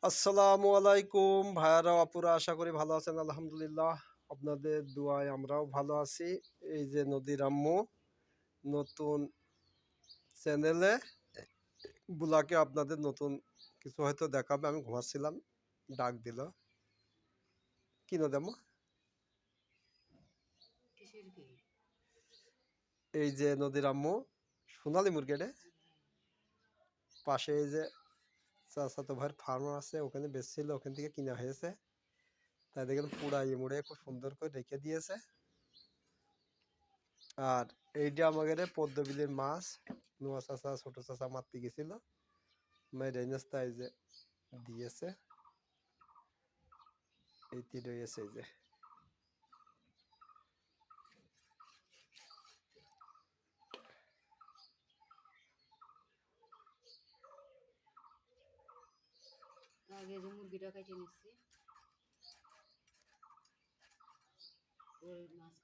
আসসালামু আলাইকুম ভাইয়ারা আপুরা, আশা করি ভালো আছেন। আলহামদুলিল্লাহ, আপনাদের দোয়ায় আমরাও ভালো আছি। এই যে নদীর আম্মু নতুন চ্যানেলে বুলাকে আপনাদের নতুন কিছু হয়তো দেখাবে। আমি ঘুমাচ্ছিলাম, ডাক দিল। কি নদী আম্মু? এই যে নদীর আম্মু সোনালী মুরগিটা পাশে এই যে চাচাতো ভাইয়ের ফার্ম আছে, ওখানে বেচছিল, ওখান থেকে কিনা হয়েছে। তাই দেখেন পুড়াই মুড়ে খুব সুন্দর করে রেখে দিয়েছে। আর এইটা আমাদের পদ্মবিলের মাছ, নোয়া চাচা ছোট চাচা মারতে গেছিল, মেরে এনেছে, এই যে দিয়েছে। এইটি রয়েছে এই যে। আগে যে মুরগিটা কেটে নিচ্ছি, মাছ